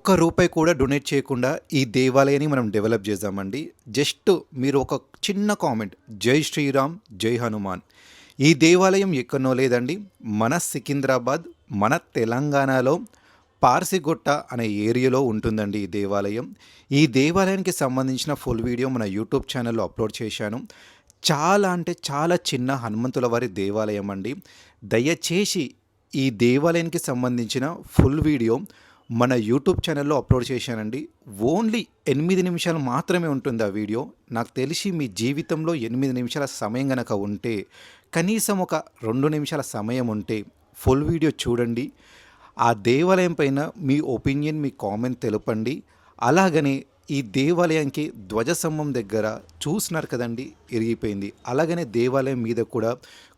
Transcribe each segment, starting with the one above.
ఒక్క రూపాయి కూడా డొనేట్ చేయకుండా ఈ దేవాలయాన్ని మనం డెవలప్ చేద్దామండి. జస్ట్ మీరు ఒక చిన్న కామెంట్, జై శ్రీరామ్, జై హనుమాన్. ఈ దేవాలయం ఎక్కడనో లేదండి, మన సికింద్రాబాద్, మన తెలంగాణలో పార్సిగుట్ట అనే ఏరియాలో ఉంటుందండి ఈ దేవాలయం. ఈ దేవాలయానికి సంబంధించిన ఫుల్ వీడియో మన యూట్యూబ్ ఛానల్లో అప్లోడ్ చేశాను. చాలా అంటే చాలా చిన్న హనుమంతుల వారి దేవాలయం అండి. దయచేసి ఈ దేవాలయానికి సంబంధించిన ఫుల్ వీడియో మన యూట్యూబ్ ఛానల్లో అప్లోడ్ చేశానండి. ఓన్లీ 8 నిమిషాలు మాత్రమే ఉంటుంది ఆ వీడియో. నాకు తెలిసి మీ జీవితంలో 8 నిమిషాల సమయం గనక ఉంటే, కనీసం ఒక 2 నిమిషాల సమయం ఉంటే ఫుల్ వీడియో చూడండి. ఆ దేవాలయం పైన మీ ఒపీనియన్, మీ కామెంట్ తెలపండి. అలాగనే ఈ దేవాలయానికి ధ్వజస్తంభం దగ్గర చూస్తున్నారు కదండి, ఇరిగిపోయింది. అలాగనే దేవాలయం మీద కూడా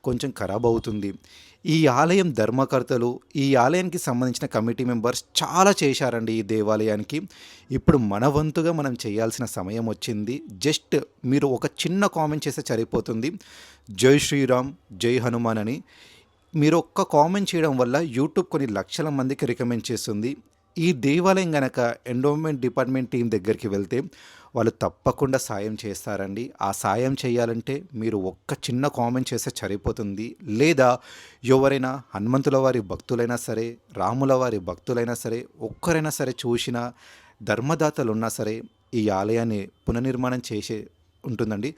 కొంచెం ఖరాబ్ అవుతుంది. ఈ ఆలయం ధర్మకర్తలు, ఈ ఆలయానికి సంబంధించిన కమిటీ మెంబర్స్ చాలా చేశారండి ఈ దేవాలయానికి. ఇప్పుడు మన వంతుగా మనం చేయాల్సిన సమయం వచ్చింది. జస్ట్ మీరు ఒక చిన్న కామెంట్ చేస్తే సరిపోతుంది, జై శ్రీరామ్, జై హనుమాన్ అని. మీరు ఒక్క కామెంట్ చేయడం వల్ల యూట్యూబ్ కొన్ని లక్షల మందికి రికమెండ్ చేస్తుంది. ఈ దేవాలయం గనక ఎండోమెంట్ డిపార్ట్మెంట్ టీం దగ్గరికి వెళ్తే వాళ్ళు తప్పకుండా సాయం చేస్తారండి. ఆ సాయం చేయాలంటే మీరు ఒక్క చిన్న కామెంట్ చేస్తే సరిపోతుంది. లేదా ఎవరైనా హనుమంతుల వారి భక్తులైనా సరే, రాముల వారి భక్తులైనా సరే, ఒక్కరైనా సరే చూసిన ధర్మదాతలు ఉన్నా సరే ఈ ఆలయాన్ని పునర్నిర్మాణం చేసే ఉంటుందండి.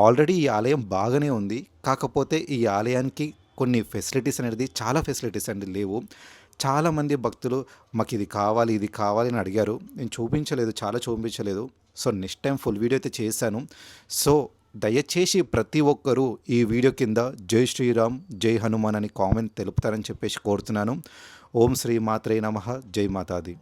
ఆల్రెడీ ఈ ఆలయం బాగానే ఉంది. కాకపోతే ఈ ఆలయానికి కొన్ని ఫెసిలిటీస్ అనేది, చాలా ఫెసిలిటీస్ అండి లేవు. చాలామంది భక్తులు మాకు ఇది కావాలి, ఇది కావాలి అని అడిగారు. నేను చాలా చూపించలేదు. So next time full video అయితే చేశాను. సో దయచేసి ప్రతి ఒక్కరూ ఈ వీడియో కింద జై శ్రీరామ్, జై హనుమాన్ అని కామెంట్ తెలుపుతారని చెప్పేసి కోరుతున్నాను. ఓం శ్రీ మాత్రే నమః. జై మాతాది.